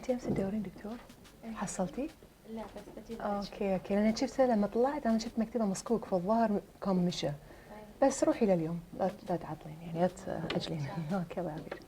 حضرتي امس الدورين دكتور؟ حصلتي؟ لا بس بجيب اوكي لان شفت لما طلعت انا شفت مكتبه مصكوك فالظاهر كم مشى. بس روحي لليوم لا تعطلين يعني لا تاجلين. اوكي الله يعافيك.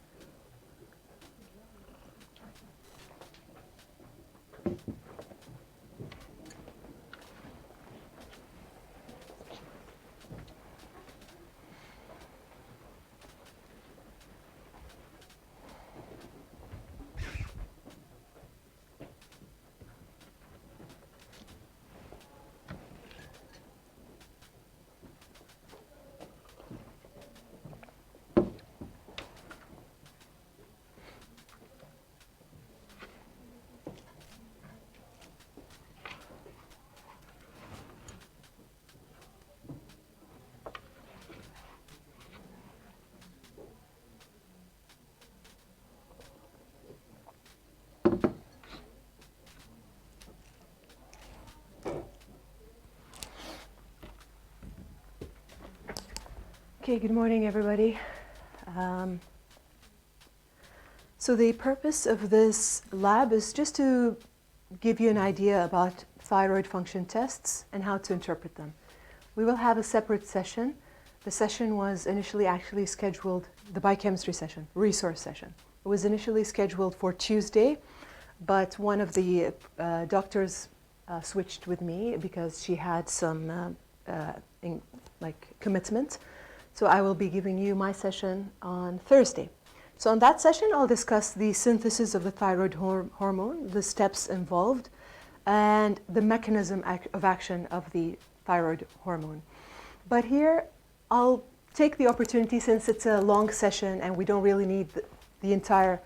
Okay, good morning, everybody. So the purpose of this lab is just to give you an idea about thyroid function tests and how to interpret them. We will have a separate session. The session was initially actually scheduled, the biochemistry session, resource session. It was initially scheduled for Tuesday, but one of the doctors switched with me because she had some commitment. So I will be giving you my session on Thursday. So on that session, I'll discuss the synthesis of the thyroid hormone, the steps involved, and the mechanism of action of the thyroid hormone. But here, I'll take the opportunity, since it's a long session and we don't really need the entire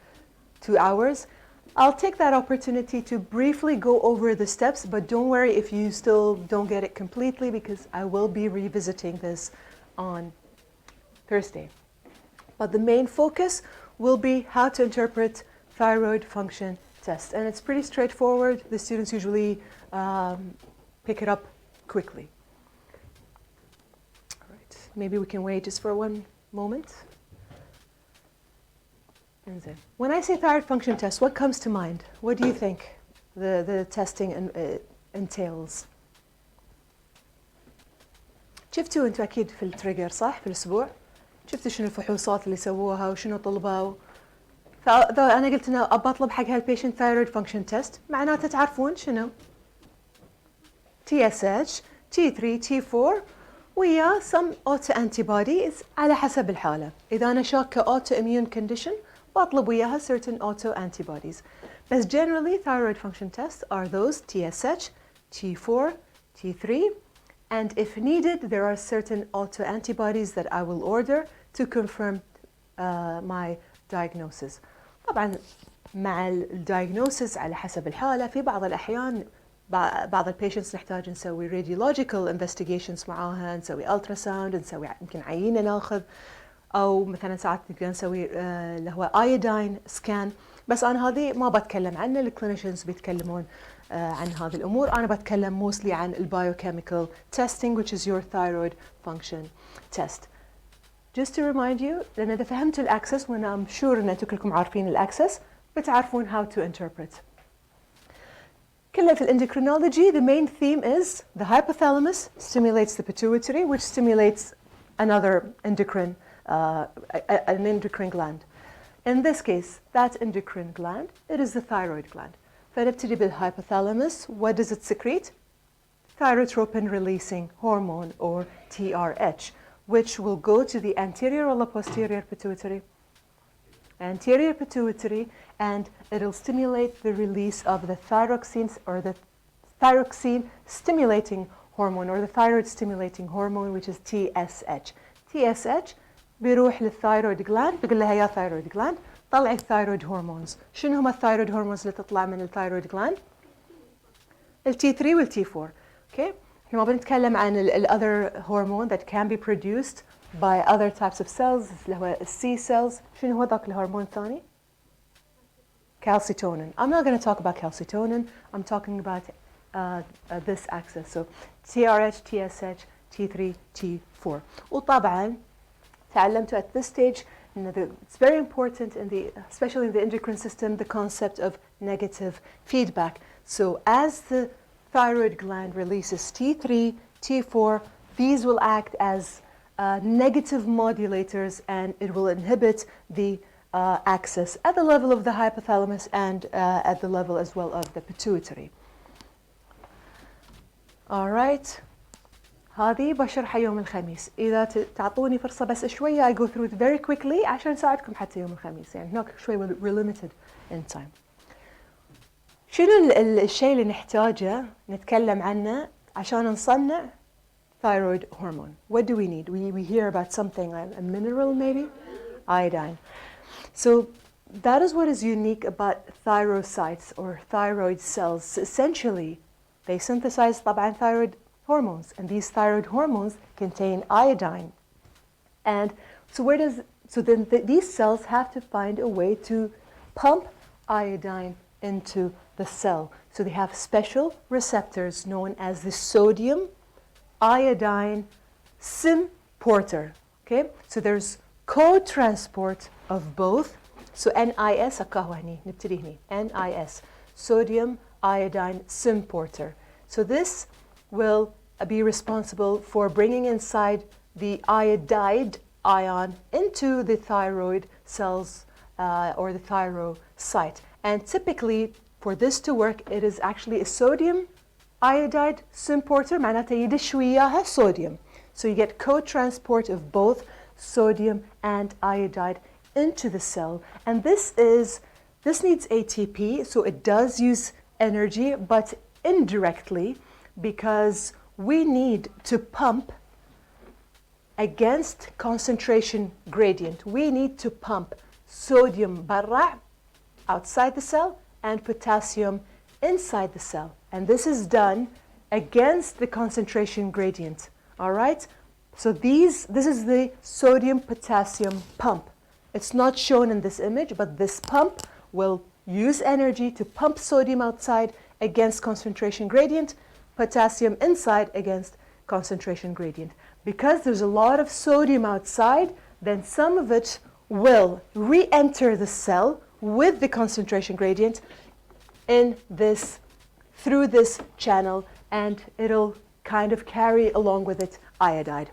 2 hours, I'll take that opportunity to briefly go over the steps, but don't worry if you still don't get it completely, because I will be revisiting this on Thursday. But the main focus will be how to interpret thyroid function tests. And it's pretty straightforward. The students usually pick it up quickly. All right, maybe we can wait just for one moment. When I say thyroid function test, what comes to mind? What do you think the testing entails? شفتوا انتوا اكيد في التريجر صح في الاسبوع؟ شفتوا شنو الفحوصات اللي سووها وشنو طلبوا؟ فانا قلت انه بطلب حق هالبيشنت ثايرويد فانكشن تيست، معناته تعرفون شنو؟ TSH, T3, T4 ويا some auto antibodies على حسب الحالة. إذا أنا شاكة auto immune condition بطلب وياها certain auto antibodies. بس generally thyroid function tests are those TSH, T4, T3, and if needed there are certain auto antibodies that I will order to confirm my diagnosis. طبعا مع الdiagnosis على حسب الحالة في بعض الأحيان بعض البيشنتس نحتاج نسوي radiological investigations معاها، نسوي ultrasound، نسوي يمكن عينة ناخذ، أو مثلا ساعات نقدر نسوي اللي هو iodine scan. بس أنا هذه ما بتكلم عنه، الكلينيشنز بيتكلمون عن هذه الأمور. أنا بتكلم mostly عن biochemical testing which is your thyroid function test. Just to remind you، لأن إذا فهمتوا الأكسس، وأنا I'm sure إن أنتم كلكم عارفين الأكسس، بتعرفون how to interpret. كله في endocrinology the main theme is the hypothalamus stimulates the pituitary which stimulates another endocrine, an endocrine gland. In this case, that endocrine gland, it is the thyroid gland. فنبتدي بالhypothalamus. What does it secrete? Thyrotropin releasing hormone or TRH, which will go to the anterior or the posterior pituitary? Anterior pituitary, and it'll stimulate the release of the thyroxine or the thyroxine stimulating hormone or the thyroid stimulating hormone, which is TSH. TSH بيروح للثايرويد جلاند، بيقول لها يا ثايرويد جلاند طلعي الثايرويد هرمونز. شنو هم الثايرويد هرمونز اللي تطلع من الثايرويد جلاند؟ التي 3 والتي 4. اوكي، احنا ما بنتكلم عن الاذر هرمون that can be produced by other types of cells اللي هو السي cells. شنو هو ذاك الهرمون الثاني؟ calcitonin. I'm not going to talk about calcitonin. I'm talking about this axis. So TRH, TSH, T3, T4. وطبعا تعلمتوا at this stage it's very important in the, especially in the endocrine system, the concept of negative feedback. So as the thyroid gland releases T3, T4, these will act as negative modulators, and it will inhibit the axis at the level of the hypothalamus and at the level as well of the pituitary. All right. هذه بشرحها يوم الخميس. إذا تعطوني فرصة بس شوية I go through it very quickly عشان نساعدكم حتى يوم الخميس. يعني هناك شوي we're limited in time. شنو الشيء اللي نحتاجه نتكلم عنه عشان نصنع thyroid hormone? What do we need? We hear about something like a mineral maybe? Iodine. So that is what is unique about thyrocytes or thyroid cells. Essentially, they synthesize طبعا thyroid hormones, and these thyroid hormones contain iodine. And so then these cells have to find a way to pump iodine into the cell. So they have special receptors known as the sodium iodine symporter. Okay, so there's co-transport of both. So NIS NIS, sodium iodine symporter. So this will be responsible for bringing inside the iodide ion into the thyroid cells or the thyrocyte. And typically, for this to work, it is actually a sodium iodide symporter, معناتها يدش وياها sodium. So you get co-transport of both sodium and iodide into the cell. And this needs ATP, so it does use energy, but indirectly, because we need to pump against concentration gradient. We need to pump sodium برا, outside the cell, and potassium inside the cell. And this is done against the concentration gradient. All right? So this is the sodium-potassium pump. It's not shown in this image, but this pump will use energy to pump sodium outside against concentration gradient, potassium inside against concentration gradient. Because there's a lot of sodium outside, then some of it will re-enter the cell with the concentration gradient through this channel, and it'll kind of carry along with it iodide.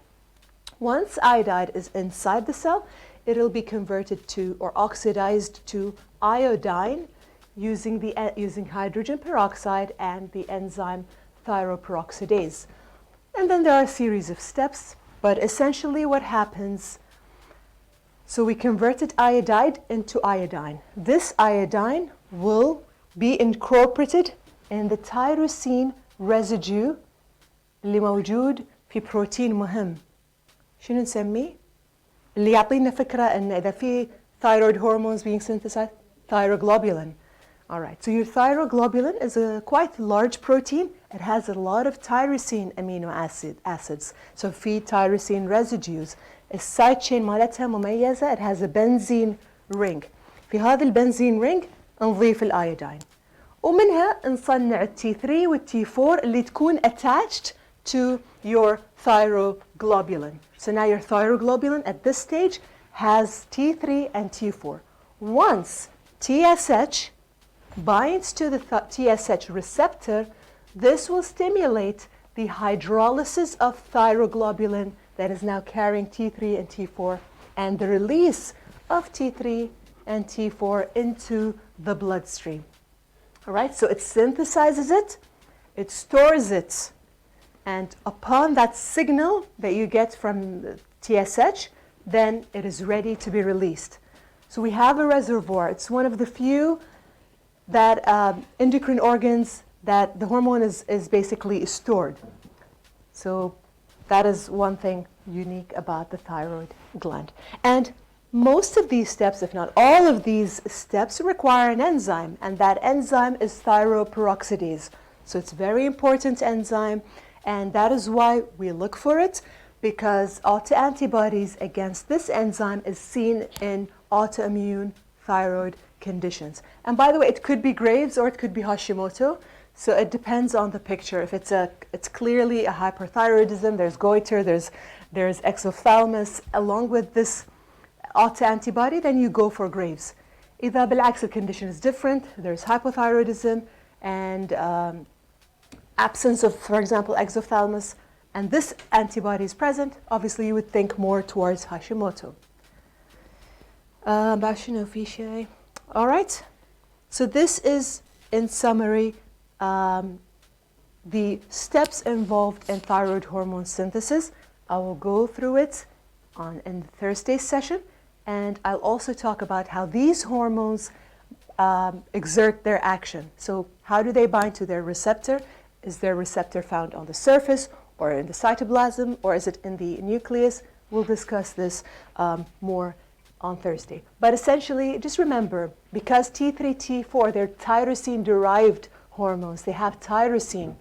Once iodide is inside the cell, it'll be converted to or oxidized to iodine using hydrogen peroxide and the enzyme thyroperoxidase. And then there are a series of steps, but essentially what happens, so we converted iodide into iodine. This iodine will be incorporated in the tyrosine residue اللي موجود في بروتين مهم. شنو نسميه؟ اللي يعطينا فكرة إن إذا في thyroid hormones being synthesized, thyroglobulin. All right, so your thyroglobulin is a quite large protein. It has a lot of tyrosine amino acids. So في tyrosine residues. السايد تشين مالتها مميزة. It has a benzene ring. في هذا البنزين ring نضيف الأيودين. ومنها نصنع الT3 والT4 اللي تكون attached to your thyroglobulin. So now your thyroglobulin at this stage has T3 and T4. Once TSH binds to the TSH receptor, this will stimulate the hydrolysis of thyroglobulin that is now carrying T3 and T4 and the release of T3 and T4 into the bloodstream. All right, so it synthesizes it, it stores it, and upon that signal that you get from the TSH, then it is ready to be released. So we have a reservoir. It's one of the few that endocrine organs that the hormone is basically stored. So that is one thing unique about the thyroid gland. And most of these steps, if not all of these steps, require an enzyme, and that enzyme is thyroperoxidase. So it's a very important enzyme, and that is why we look for it, because autoantibodies against this enzyme is seen in autoimmune thyroid conditions. And by the way, it could be Graves or it could be Hashimoto, so it depends on the picture. If it's clearly a hyperthyroidism, there's goiter, there's exophthalmos along with this autoantibody, then you go for Graves. إذا بالعكس condition is different, there's hypothyroidism and absence of, for example, exophthalmos, and this antibody is present, obviously you would think more towards Hashimoto. All right, so this is, in summary, the steps involved in thyroid hormone synthesis. I will go through it in Thursday's session, and I'll also talk about how these hormones exert their action. So how do they bind to their receptor? Is their receptor found on the surface or in the cytoplasm, or is it in the nucleus? We'll discuss this more on Thursday. But essentially, just remember, because T3, T4, they're tyrosine-derived hormones. They have tyrosine.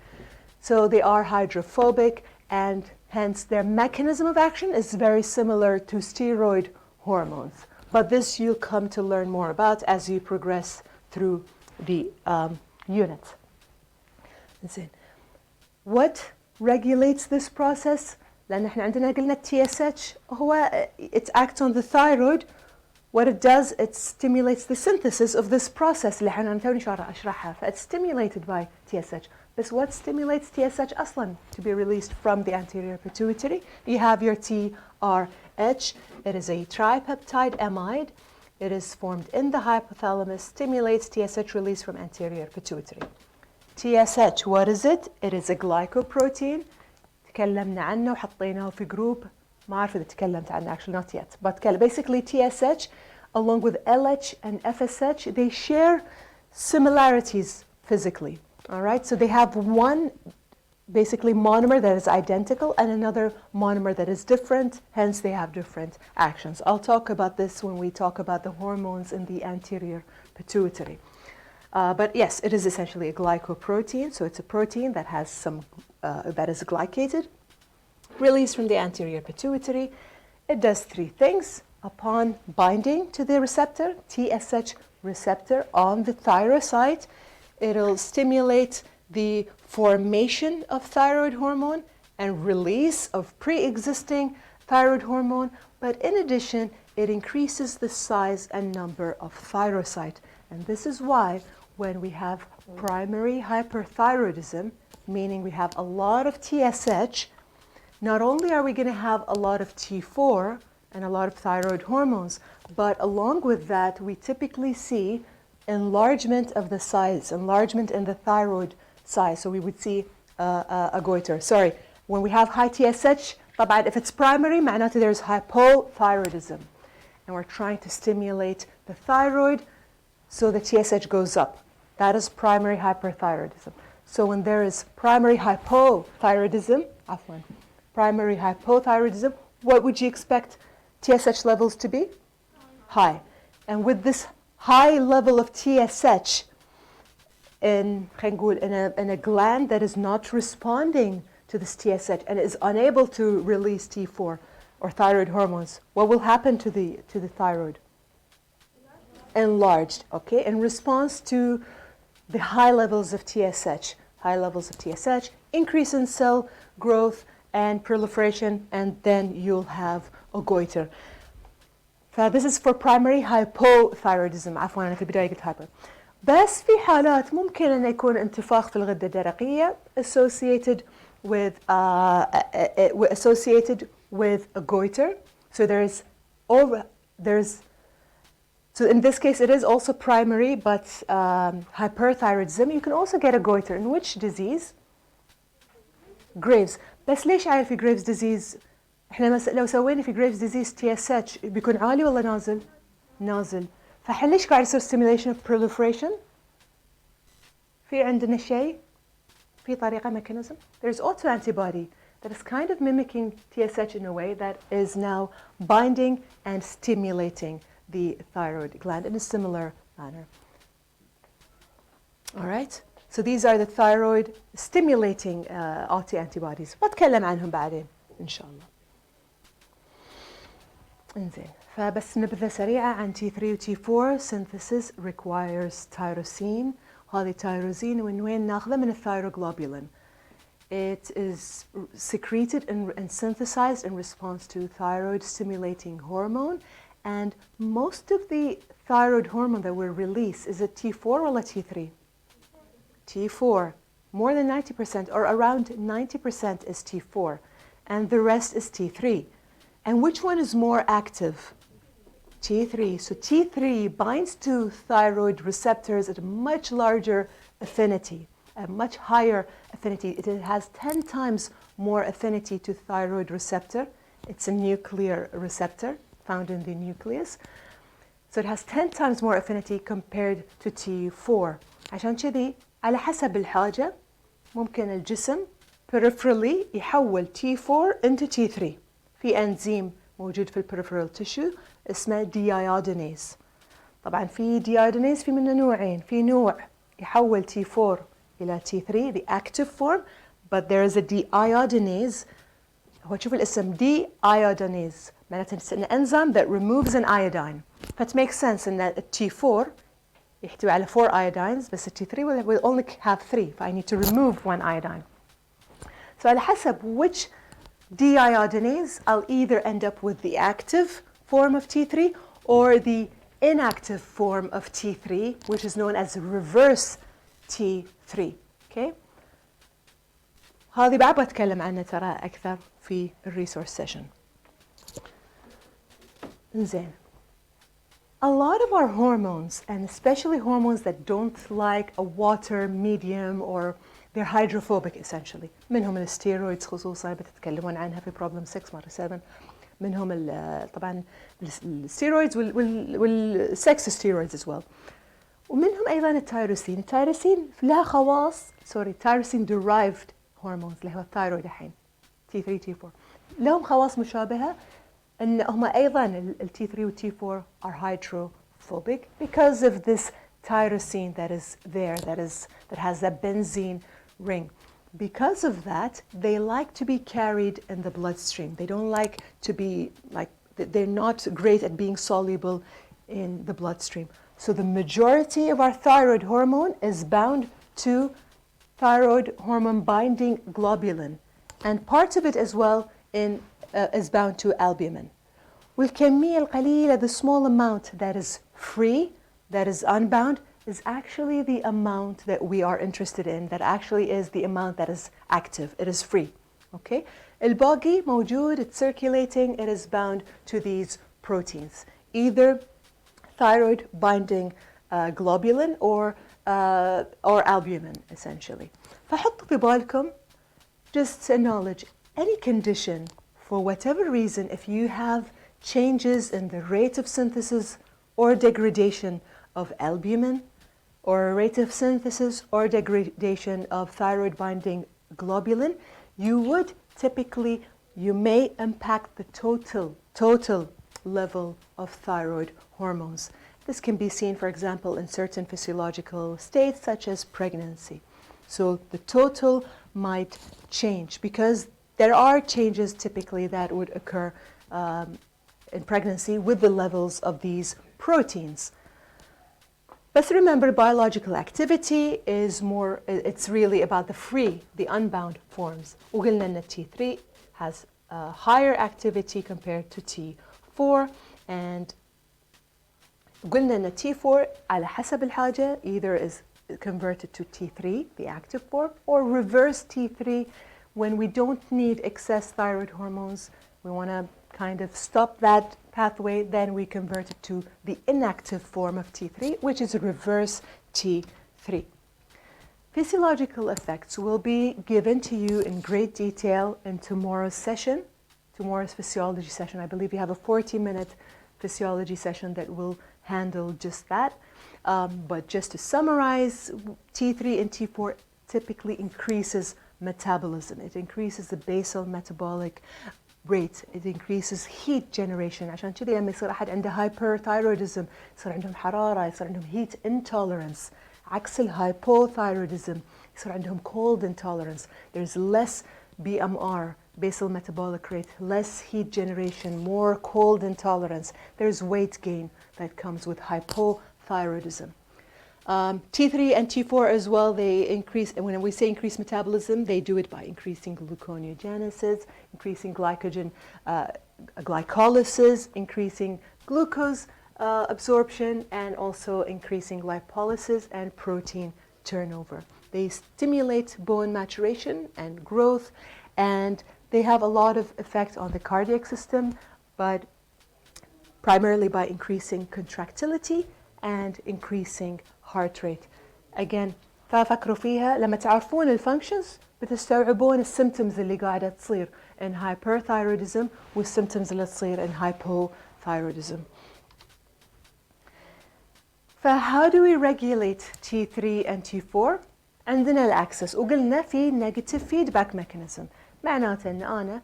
So they are hydrophobic, and hence their mechanism of action is very similar to steroid hormones. But this you'll come to learn more about as you progress through the unit. What regulates this process? لأن احنا عندنا قلنا TSH هو it acts on the thyroid. What it does, it stimulates the synthesis of this process اللي احنا توني أشرحها. It's stimulated by TSH. But what stimulates TSH أصلا to be released from the anterior pituitary? You have your TRH. It is a tripeptide amide. It is formed in the hypothalamus, stimulates TSH release from anterior pituitary. TSH, what is it? It is a glycoprotein. تكلمنا عنه وحطيناه في group. ما أعرف إذا تكلمت عنه, actually not yet. But basically TSH, along with LH and FSH, they share similarities physically. All right, so they have one basically monomer that is identical and another monomer that is different, hence they have different actions. I'll talk about this when we talk about the hormones in the anterior pituitary. But yes, it is essentially a glycoprotein, so it's a protein that has some, that is glycated, released from the anterior pituitary. It does three things. Upon binding to the receptor, TSH receptor on the thyrocyte, it'll stimulate the formation of thyroid hormone and release of pre-existing thyroid hormone, but in addition, it increases the size and number of thyrocyte. And this is why when we have primary hyperthyroidism, meaning we have a lot of TSH, not only are we going to have a lot of T4 and a lot of thyroid hormones, but along with that, we typically see enlargement of the size, enlargement in the thyroid size. So we would see a goiter. Sorry, when we have high TSH, طبعاً if it's primary, معناته there's hypothyroidism. And we're trying to stimulate the thyroid so the TSH goes up. That is primary hyperthyroidism. So when there is primary hypothyroidism, primary hypothyroidism, what would you expect TSH levels to be? High. And with this high level of TSH in a gland that is not responding to this TSH and is unable to release T4 or thyroid hormones, what will happen to the thyroid? Enlarged, okay, in response to the high levels of TSH. High levels of TSH, increase in cell growth and proliferation, and then you'll have a goiter. This is for primary hypothyroidism. عفوا أنا في البداية قلت hyper. بس في حالات ممكن أن يكون انتفاخ في الغدة الدرقية associated with a goiter. So so in this case it is also primary, but hyperthyroidism. You can also get a goiter. In which disease? Graves. بس ليش عارف في Graves disease احنا لو سوينا في Graves disease TSH بيكون عالي ولا نازل؟ نازل. فاحنا ليش قاعد يصير stimulation of proliferation؟ في عندنا شيء في طريقة mechanism. There's autoantibody that is kind of mimicking TSH in a way that is now binding and stimulating the thyroid gland in a similar manner. All right? So these are the thyroid stimulating autoantibodies. بتكلم عنهم بعدين إن شاء الله. إنزين. فبس نبذة سريعة عن T3 و T4. Synthesis requires tyrosine. هذه tyrosine من وين ناخذه؟ من الثايروغلوبولين. It is secreted and synthesized in response to thyroid stimulating hormone, And most of the thyroid hormone that we release, is it T4 or T3? T4. More than 90% or around 90% is T4. And the rest is T3. And which one is more active? T3. So T3 binds to thyroid receptors at a much larger affinity, a much higher affinity. It has 10 times more affinity to thyroid receptor. It's a nuclear receptor found in the nucleus. So it has 10 times more affinity compared to T4. عشان كذي على حسب الحاجة ممكن الجسم peripherally يحول T4 into T3. في انزيم موجود في البريفرال تيشو اسمه ديايودينيز. طبعا في ديايودينيز في منه نوعين، في نوع يحول T4 إلى T3 the active form, but there is a deiodinase. هو شوف الاسم deiodinase معناته it's an enzyme that removes an iodine. That makes sense in that T4 يحتوي على 4 iodines بس T3 will only have 3, so I need to remove 1 iodine. So على حسب which deiodinase, I'll either end up with the active form of T3 or the inactive form of T3, which is known as reverse T3. Okay? هذه بعد بتكلم عنها ترى أكثر في الريسورس سيشن. زين. A lot of our hormones, and especially hormones that don't like a water medium or they're hydrophobic essentially. منهم الستيرويدز خصوصا بتتكلمون عنها في problem 6 مرة 7. منهم طبعا الستيرويدز والسكس ستيرويدز as well. ومنهم أيضا التيروسين. التيروسين لها خواص تيروسين derived hormones اللي هو الثايرويد الحين T3 T4 لهم خواص مشابهة ان هم ايضا ال T3 و T4 are hydrophobic because of this tyrosine that is there, that has that benzene ring. Because of that, they like to be carried in the bloodstream. They don't like to be they're not great at being soluble in the bloodstream. So the majority of our thyroid hormone is bound to thyroid hormone binding globulin, and part of it as well is bound to albumin. والكمية القليلة, the small amount that is free, that is unbound, is actually the amount that we are interested in, that actually is the amount that is active, it is free. Okay? الباقي موجود, it's circulating, it is bound to these proteins, either thyroid binding globulin or albumin essentially. فحطوا في بالكم, just acknowledge any condition, for whatever reason, if you have changes in the rate of synthesis or degradation of albumin, or rate of synthesis or degradation of thyroid binding globulin, you may impact the total level of thyroid hormones. This can be seen, for example, in certain physiological states such as pregnancy. So the total might change because there are changes typically that would occur in pregnancy with the levels of these proteins. But remember, biological activity is more, it's really about the unbound forms. وقلنا ان T3 has a higher activity compared to T4, and قلنا ان T4 على حسب الحاجة either is converted to T3, the active form, or reverse T3 when we don't need excess thyroid hormones. We want to kind of stop that pathway, then we convert it to the inactive form of T3, which is a reverse T3. Physiological effects will be given to you in great detail in tomorrow's session, tomorrow's physiology session. I believe you have a 40-minute physiology session that will handle just that. But just to summarize, T3 and T4 typically increases metabolism. It increases the basal metabolic rate. It increases heat generation. عشان كذا لما يصير أحد عنده hyperthyroidism يصير عندهم حرارة، يصير عندهم heat intolerance. عكس الhypothyroidism يصير عندهم cold intolerance. There's less BMR, basal metabolic rate, less heat generation, more cold intolerance. There's weight gain that comes with hypothyroidism. T3 and T4 as well, they increase, and when we say increase metabolism, they do it by increasing gluconeogenesis, increasing glycolysis, increasing glucose absorption and also increasing lipolysis and protein turnover. They stimulate bone maturation and growth, and they have a lot of effect on the cardiac system, but primarily by increasing contractility and increasing heart rate. Again, ففكروا فيها لما تعرفون الفانكشنز بتستوعبون السيمتومز اللي قاعدة تصير in hyperthyroidism والسيمتومز اللي تصير in hypothyroidism. فهاو do we regulate T3 and T4؟ عندنا الأكسس وقلنا في negative feedback mechanism، معناته أن أنا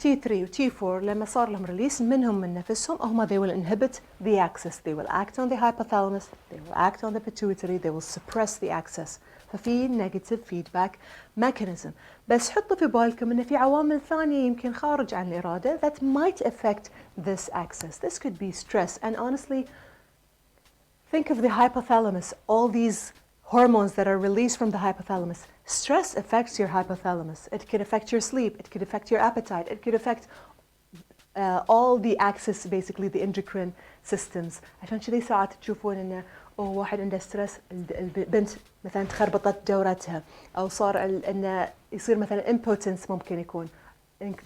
T3 و T4 لما صار لهم ريليس منهم من نفسهم هم they will inhibit the axis, they will act on the hypothalamus, they will act on the pituitary, they will suppress the axis. ففي negative feedback mechanism. بس حطوا في بالكم أن في عوامل ثانية يمكن خارج عن الإرادة that might affect this axis. This could be stress, and honestly think of the hypothalamus, all these hormones that are released from the hypothalamus. Stress affects your hypothalamus. It could affect your sleep. It could affect your appetite. It could affect all the axis, basically the endocrine systems. عشان كذي ساعات تشوفون إنه واحد عنده ستريس، البنت مثلا تخربطت دورتها، أو صار إنه يصير مثلا impotence ممكن يكون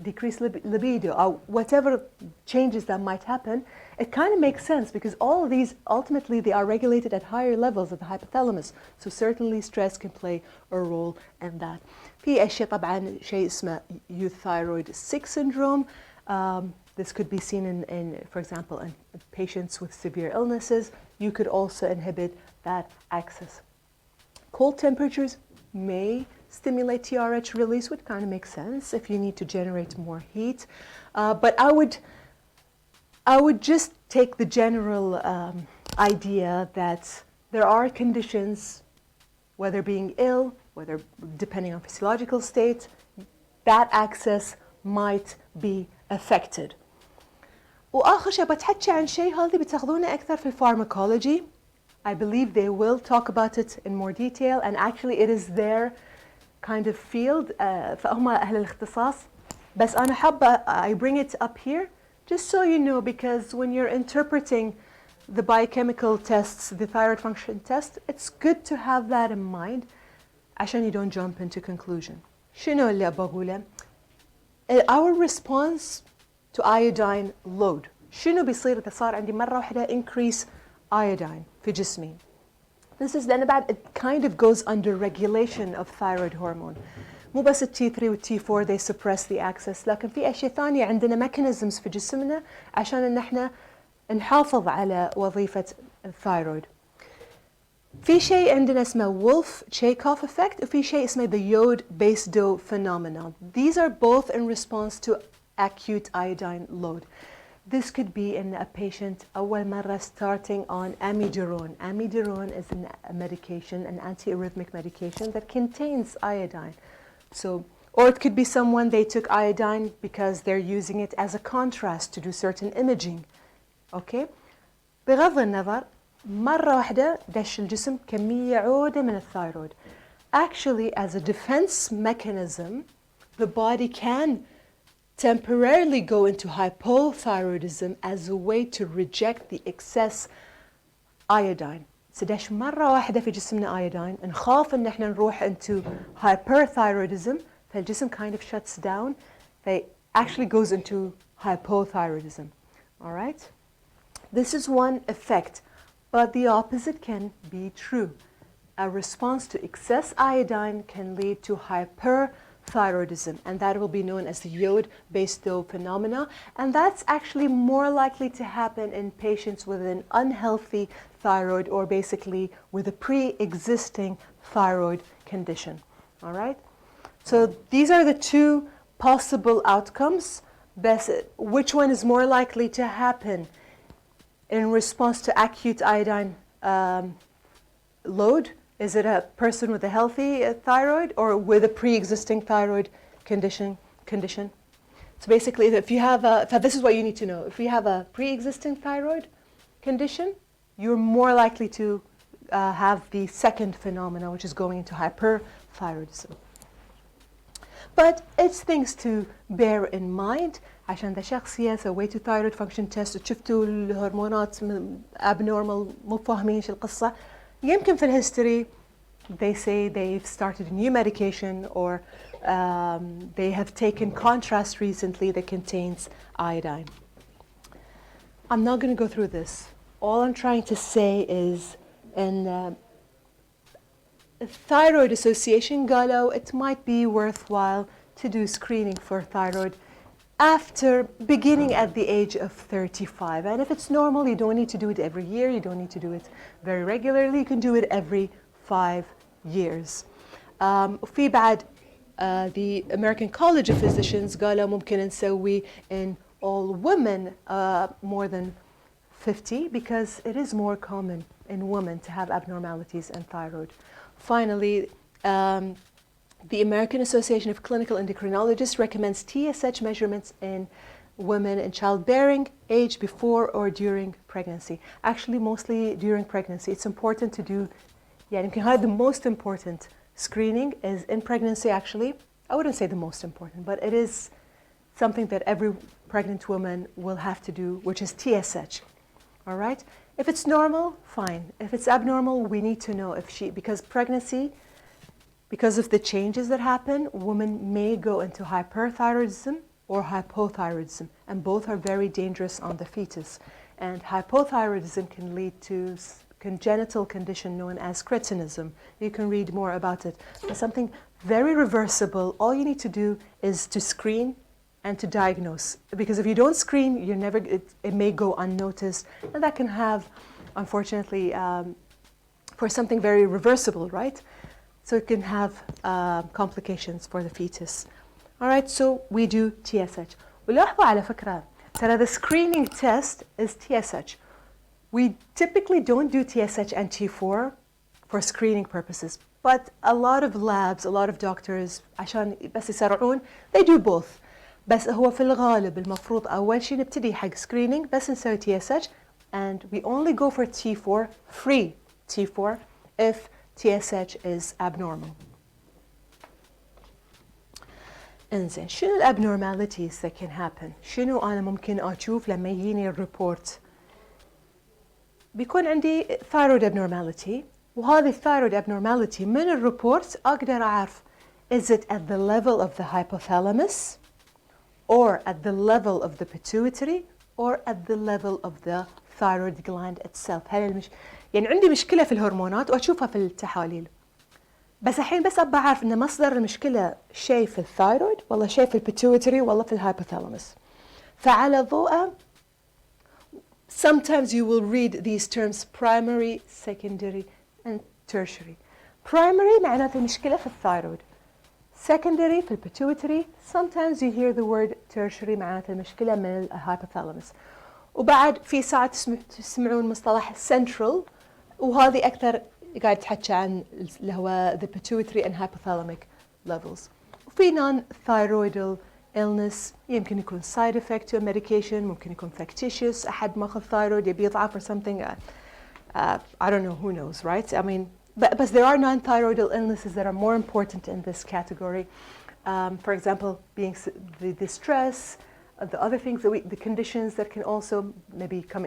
decreased libido, or whatever changes that might happen. It kind of makes sense because all of these ultimately they are regulated at higher levels of the hypothalamus. So certainly stress can play a role in that. في أشياء طبعا شيء اسمه euthyroid 6 syndrome. This could be seen in, for example, in patients with severe illnesses. You could also inhibit that axis. Cold temperatures may stimulate TRH release, which kind of makes sense if you need to generate more heat. But I would just take the general idea that there are conditions, whether being ill, whether depending on physiological state, that axis might be affected. وآخر شيء بتحكي عن شيء هذا بتاخذونه أكثر في pharmacology. I believe they will talk about it in more detail, and actually it is their kind of field. فهم أهل الاختصاص. بس أنا حابة I bring it up here just so you know, because when you're interpreting the biochemical tests, the thyroid function test, it's good to have that in mind عشان you don't jump into conclusion. شنو اللي بقوله؟ Our response to iodine load. شنو بيصير إذا صار عندي مرة واحدة increase iodine في جسمي؟ This is لأن بعد it kind of goes under regulation of thyroid hormone. مو بس T3 و T4 they suppress the axis، لكن في أشياء ثانية عندنا mechanisms في جسمنا عشان إن إحنا نحافظ على وظيفة الثايرويد. في شيء عندنا اسمه Wolff-Chaikoff effect وفي شيء اسمه the iode-Basedow phenomenon. These are both in response to acute iodine load. This could be in a patient أول مرة starting on amiodarone. Amiodarone is a medication, an antiarrhythmic medication that contains iodine. So, or it could be someone they took iodine because they're using it as a contrast to do certain imaging. Okay? بغض النظر مرة واحدة دش الجسم كمية عودة من الثايرويد. Actually, as a defense mechanism, the body can temporarily go into hypothyroidism as a way to reject the excess iodine. سدش مرة واحدة في جسمنا iodine نخاف إن إحنا نروح into hyperthyroidism فالجسم kind of shuts down. They actually goes into hypothyroidism. All right? This is one effect, but the opposite can be true. A response to excess iodine can lead to hyperthyroidism, and that will be known as the iode-Basedow phenomena, and that's actually more likely to happen in patients with an unhealthy thyroid or basically with a pre-existing thyroid condition. All right? So these are the two possible outcomes. Which one is more likely to happen in response to acute iodine load? Is it a person with a healthy thyroid or with a pre-existing thyroid condition? So basically, if you have this is what you need to know. If you have a pre-existing thyroid condition, you're more likely to have the second phenomena, which is going into hyperthyroidism. But it's things to bear in mind عشان ذا شخصية سويتوا thyroid function test وشفتوا الهرمونات abnormal مو فاهمين شو القصة يمكن في الهيستوري they say they've started a new medication or they have taken contrast recently that contains iodine. I'm not going to go through this. All I'm trying to say is in Thyroid Association قالوا it might be worthwhile to do screening for thyroid after beginning at the age of 35. And if it's normal, you don't need to do it every year, you don't need to do it very regularly, you can do it every 5 years. وفي بعد the American College of Physicians قالوا ممكن نسوي in all women more than 50 because it is more common in women to have abnormalities in thyroid. Finally, the American Association of Clinical Endocrinologists recommends TSH measurements in women in childbearing age before or during pregnancy. Actually, mostly during pregnancy. It's important to do, the most important screening is in pregnancy actually. I wouldn't say the most important, but it is something that every pregnant woman will have to do, which is TSH. All right? If it's normal, fine. If it's abnormal, we need to know because pregnancy, because of the changes that happen, women may go into hyperthyroidism or hypothyroidism, and both are very dangerous on the fetus. And hypothyroidism can lead to congenital condition known as cretinism. You can read more about it. It's something very reversible. All you need to do is to screen and to diagnose. Because if you don't screen, it may go unnoticed, and that can have, unfortunately, for something very reversible, right? So it can have complications for the fetus. All right, so we do TSH. ولاحظوا على فكرة ترى the screening test is TSH. We typically don't do TSH and T4 for screening purposes, but a lot of labs, a lot of doctors عشان بس يسرعون, they do both. بس هو في الغالب المفروض أول شيء نبتدي حق screening بس نسوي TSH, and we only go for T4, free T4, if TSH is abnormal. انزين شنو الابنورماليتيز that can happen؟ شنو أنا ممكن أشوف لما يجيني الريبورت؟ بيكون عندي thyroid abnormality، وهذه thyroid abnormality من الريبورت أقدر أعرف is it at the level of the hypothalamus or at the level of the pituitary or at the level of the thyroid gland itself. يعني عندي مشكلة في الهرمونات وأشوفها في التحاليل. بس الحين بس أبغى أعرف إن مصدر المشكلة شيء في الثايرويد ولا شيء في البيتويتري ولا في الهايبوثالاموس. فعلى ضوءه sometimes you will read these terms primary, secondary and tertiary. Primary معناته المشكلة في الثايرويد. Secondary في البيتويتري. Sometimes you hear the word tertiary معناته المشكلة من الهايبوثالاموس. وبعد في ساعات تسمعون مصطلح central، وهذه أكثر قاعد تحكي عن اللي هو the pituitary and hypothalamic levels. وفي non-thyroidal illness يمكن يكون side effect to a medication، ممكن يكون factitious، أحد ماخذ thyroid يبي يضعف or something. I don't know, who knows, right? I mean, but there are non-thyroidal illnesses that are more important in this category. For example, being the stress, the other things that the conditions that can also maybe come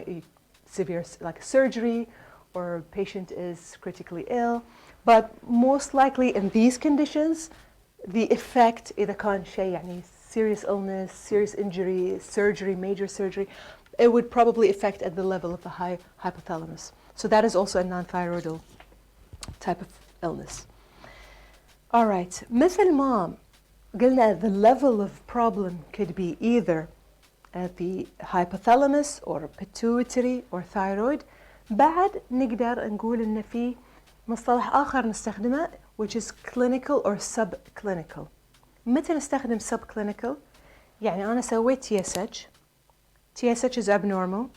severe, like surgery, or patient is critically ill. But most likely in these conditions, the effect إذا كان شيء يعني serious illness, serious injury, surgery, major surgery, it would probably affect at the level of the hypothalamus. So that is also a non-thyroidal type of illness. All right, مثل ما قلنا the level of problem could be either at the hypothalamus or pituitary or thyroid. بعد نقدر نقول إن في مصطلح آخر نستخدمه which is clinical or subclinical. متى نستخدم subclinical؟ يعني أنا سويت TSH is abnormal.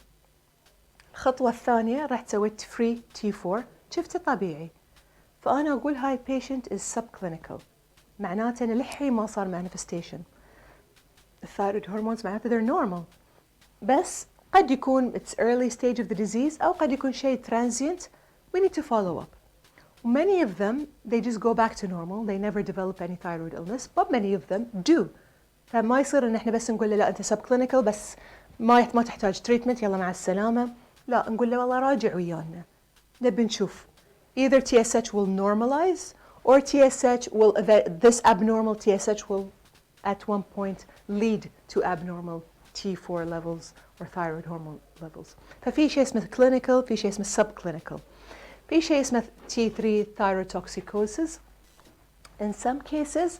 الخطوة الثانية رحت سويت free T4 شفته طبيعي. فأنا أقول هاي patient is subclinical. معناته إن للحين ما صار manifestation. الثايرويد هرمونز معناته they're normal. بس قد يكون it's early stage of the disease أو قد يكون شيء transient. We need to follow up. Many of them, they just go back to normal. They never develop any thyroid illness, but many of them do فما يصير ان احنا بس نقول له لا انت سب كلينيكال بس ما تحتاج تريتمنت يلا مع السلامه. لا نقول له والله راجع ويانا نبي نشوف either TSH will normalize or TSH will this abnormal TSH will at one point lead to abnormal T4 levels or thyroid hormone levels. ففي شيء اسمه clinical في شيء اسمه subclinical. في شيء اسمه T3 thyrotoxicosis. In some cases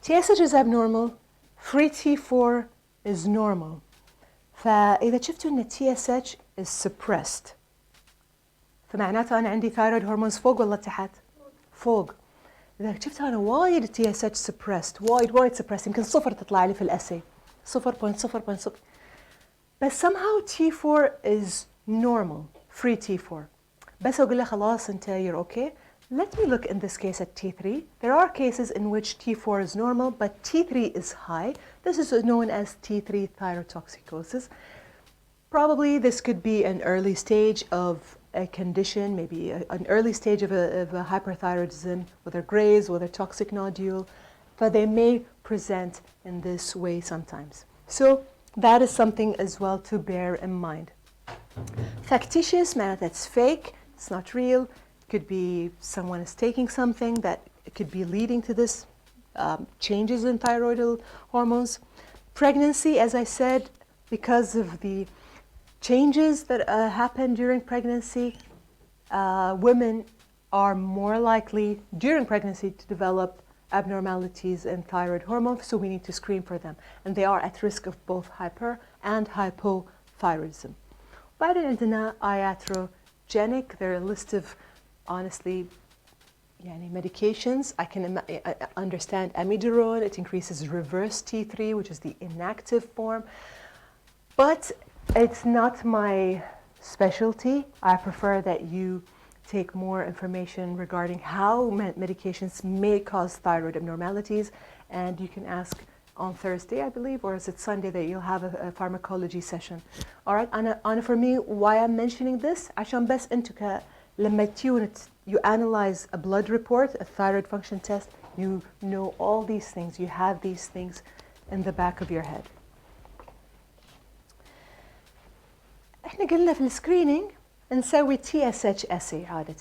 TSH is abnormal, free T4 is normal. فإذا شفتوا إن TSH is suppressed فمعناته أنا عندي thyroid hormones فوق ولا تحت؟ فوق. إذا شفت أنا وايد TSH suppressed وايد suppressed يمكن صفر تطلع لي في الأسي 0.0.0 بس somehow T4 is normal free T4 بس أقول له خلاص أنت you're okay. Let me look in this case at T3. There are cases in which T4 is normal but T3 is high. This is known as T3 thyrotoxicosis. Probably this could be an early stage of a condition, maybe an early stage of a hyperthyroidism, whether grays, whether toxic nodule, but they may present in this way sometimes. So that is something as well to bear in mind. Factitious, that's fake, it's not real. It could be someone is taking something that could be leading to this changes in thyroidal hormones. Pregnancy, as I said, because of the changes that happen during pregnancy, women are more likely during pregnancy to develop abnormalities in thyroid hormone, so we need to screen for them. And they are at risk of both hyper and hypothyroidism. بعدين عندنا iatrogenic. There are a list of, honestly, medications. I can understand amiodarone. It increases reverse T3, which is the inactive form. But it's not my specialty. I prefer that you take more information regarding how medications may cause thyroid abnormalities, and you can ask on Thursday, I believe, or is it Sunday that you'll have a pharmacology session. All right, Anna, for me, why I'm mentioning this, عشان بس انتوا لما you analyze a blood report, a thyroid function test, you know all these things, you have these things in the back of your head. احنا قلنا في السكرينينج نسوي TSH assay عادة،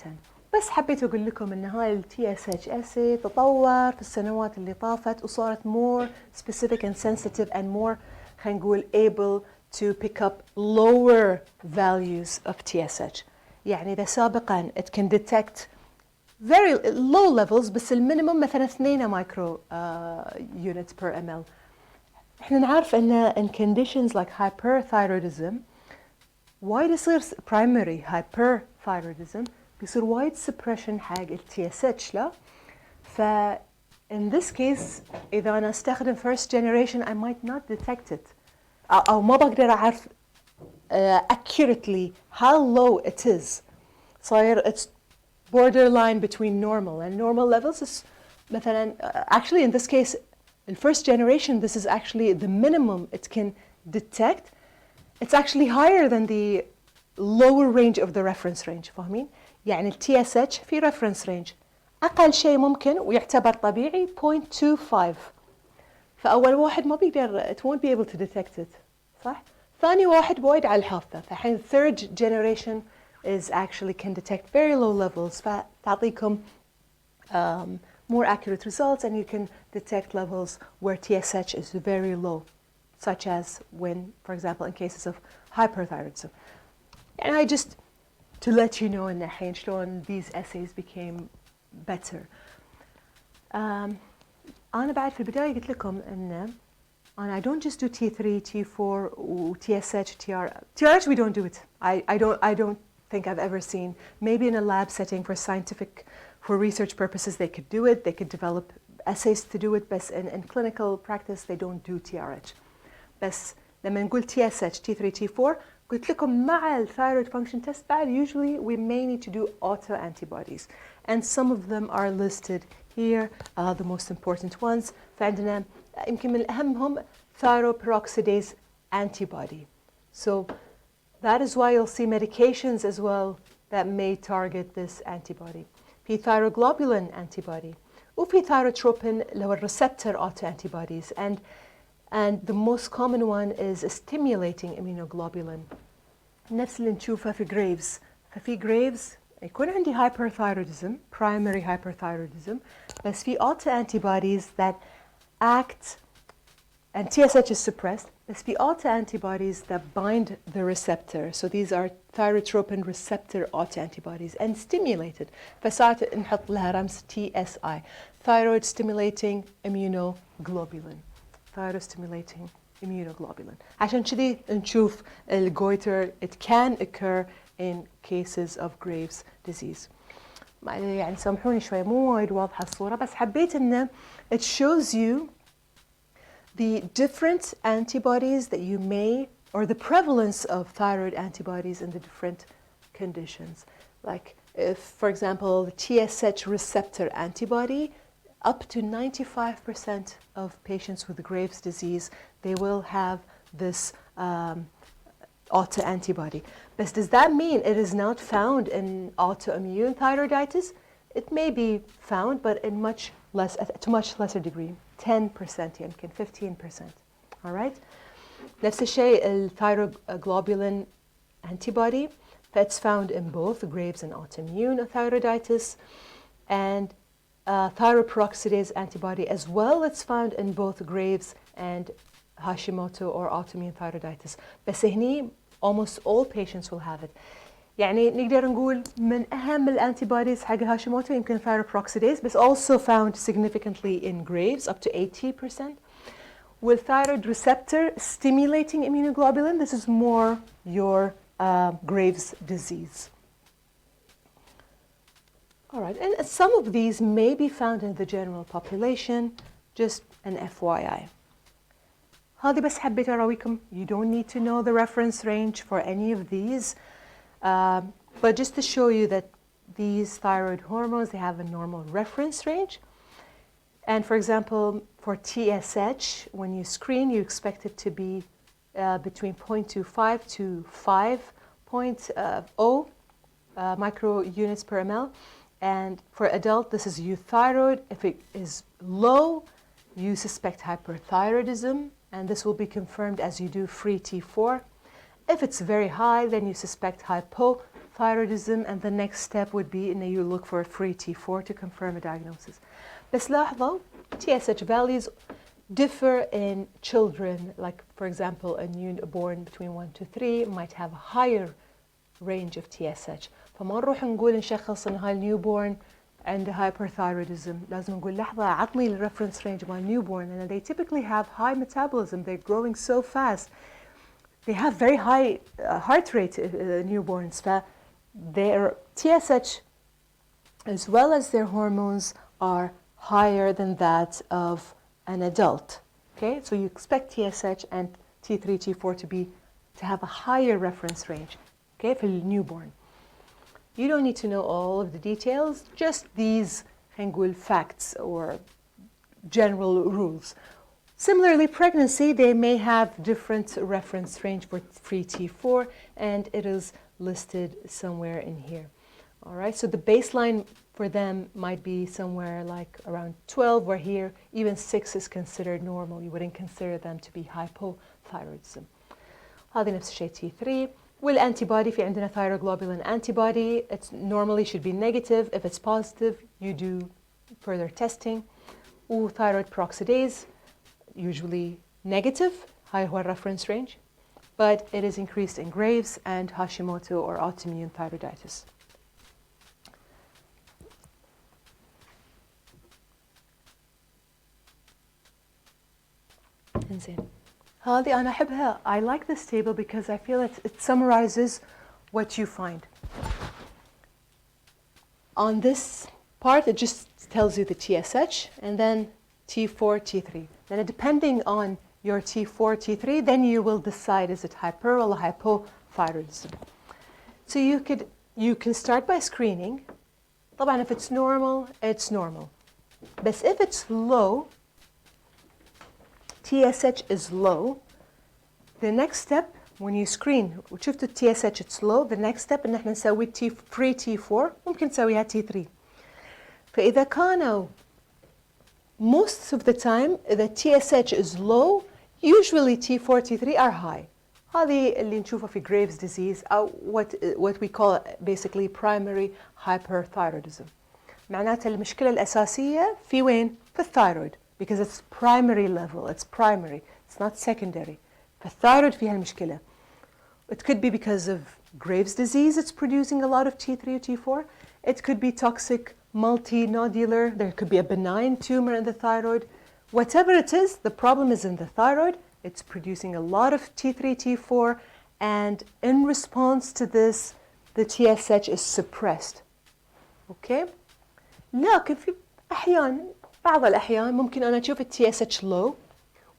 بس حبيت اقول لكم ان هاي ال TSH assay تطور في السنوات اللي طافت وصارت more specific and sensitive and more خلينا نقول able to pick up lower values of TSH. يعني إذا سابقا it can detect very low levels بس المينيموم مثلا 2 مايكرو units per ml. احنا نعرف ان in conditions like hyperthyroidism وايد يصير primary hyperthyroidism بيصير وايد suppression حق ال TSH لا. ف in this case إذا أنا استخدم first generation I might not detect it أو ما بقدر أعرف accurately how low it is. صاير it's borderline between normal and normal levels is مثلا actually in this case in first generation this is actually the minimum it can detect. It's actually higher than the lower range of the reference range. فاهمين؟ يعني ال TSH في reference range أقل شيء ممكن ويعتبر طبيعي 0.25. فأول واحد ما بيقدر it won't be able to detect it. صح؟ ثاني واحد وايد على الحافة. فحين third generation is actually can detect very low levels. فتعطيكم more accurate results and you can detect levels where TSH is very low, such as when, for example, in cases of hyperthyroidism. And I just, to let you know in الحين شلون these assays became better. أنا بعد في البداية قلت لكم إن I don't just do T3, T4, و TSH, TRH we don't do it. I don't think I've ever seen. Maybe in a lab setting for research purposes they could do it. They could develop assays to do it. But in clinical practice they don't do TRH. بس لما نقول TSH, T3, T4 قلت لكم مع الثايرويد function test بعد usually we may need to do autoantibodies and some of them are listed here, the most important ones. فعندنا يمكن من أهمهم thyroperoxidase antibody. So that is why you'll see medications as well that may target this antibody. في thyroglobulin antibody وفي thyrotropin اللي هو receptor autoantibodies. And and the most common one is a stimulating immunoglobulin. نفس اللي نشوفها في Graves. ففي Graves يكون عندي hyperthyroidism, primary hyperthyroidism, بس في autoantibodies that act, and TSH is suppressed, بس في autoantibodies that bind the receptor. So these are thyrotropin receptor autoantibodies and stimulated. فساعات نحط لها رمز TSI, thyroid stimulating immunoglobulin. Thyroid stimulating immunoglobulin. عشان كذي نشوف الجويتر, it can occur in cases of Graves' disease. يعني سامحوني شوي مو وايد واضحة الصورة, بس حبيت إنه it shows you the different antibodies that you may, or the prevalence of thyroid antibodies in the different conditions. Like if, for example, the TSH receptor antibody, up to 95% of patients with Graves' disease, they will have this autoantibody. But does that mean it is not found in autoimmune thyroiditis? It may be found, but in much less, to much lesser degree, 10% يمكن 15%. All right? نفس الشيء الثيروglobulin antibody that's found in both Graves and autoimmune thyroiditis, and thyroperoxidase antibody as well. It's found in both Graves and Hashimoto or autoimmune thyroiditis. بس هني almost all patients will have it. يعني نقدر نقول من أهم الانتيبوديز حق هاشيموتو يمكن thyroperoxidase, but also found significantly in Graves, up to 80%. With thyroid receptor stimulating immunoglobulin, this is more your Graves' disease. All right, and some of these may be found in the general population, just an FYI. هذه بس حبيت أراويكم. You don't need to know the reference range for any of these. But just to show you that these thyroid hormones, they have a normal reference range. And for example, for TSH, when you screen, you expect it to be between 0.25 to 5.0 micro units per ml. And for adult, this is euthyroid. If it is low, you suspect hyperthyroidism, and this will be confirmed as you do free T4. If it's very high, then you suspect hypothyroidism, and the next step would be you look for a free T4 to confirm a diagnosis. بس لاحظوا TSH values differ in children. Like for example, a newborn between 1 to 3 might have a higher range of TSH. فما نروح نقول نشخص ان هاي النيوبورن عنده hyperthyroidism. لازم نقول لحظة عطني الريفرنس رينج مال newborn, and they typically have high metabolism. They're growing so fast. They have very high heart rate, newborns. Their TSH, as well as their hormones, are higher than that of an adult. Okay, so you expect TSH and T3, T4 to have a higher reference range. Okay, for the newborn. You don't need to know all of the details, just these facts or general rules. Similarly, pregnancy, they may have different reference range for free T4, and it is listed somewhere in here. All right, so the baseline for them might be somewhere like around 12, where here even 6 is considered normal. You wouldn't consider them to be hypothyroidism. هذه نفس الشيء T3. والantibody, في عندنا thyroglobulin antibody, it normally should be negative. If it's positive, you do further testing. Thyroid peroxidase, usually negative, high reference range, but it is increased in Graves and Hashimoto or autoimmune thyroiditis. إنزين. هذه أنا أحبها. I like this table because I feel it summarizes what you find. On this part, it just tells you the TSH and then T4, T3. Then depending on your T4, T3, then you will decide is it hyper or hypothyroidism. So you can start by screening. طبعا if it's normal, it's normal. But if it's low, TSH is low, the next step when you screen وشفتوا TSH it's low, the next step ان احنا نسوي free T4 ممكن نسويها T3. فإذا كانوا most of the time the TSH is low, usually T4 T3 are high. هذه اللي نشوفها في Graves' disease أو what we call basically primary hyperthyroidism. معناتها المشكلة الأساسية في وين؟ في الثايرويد because it's primary level, it's primary, it's not secondary. فالثايرويد فيها المشكلة. It could be because of Graves' disease, it's producing a lot of T3 or T4. It could be toxic, multinodular, there could be a benign tumor in the thyroid. Whatever it is, the problem is in the thyroid. It's producing a lot of T3, T4, and in response to this, the TSH is suppressed. Okay? لكن في أحيان بعض الأحيان ممكن أنا أشوف ال TSH low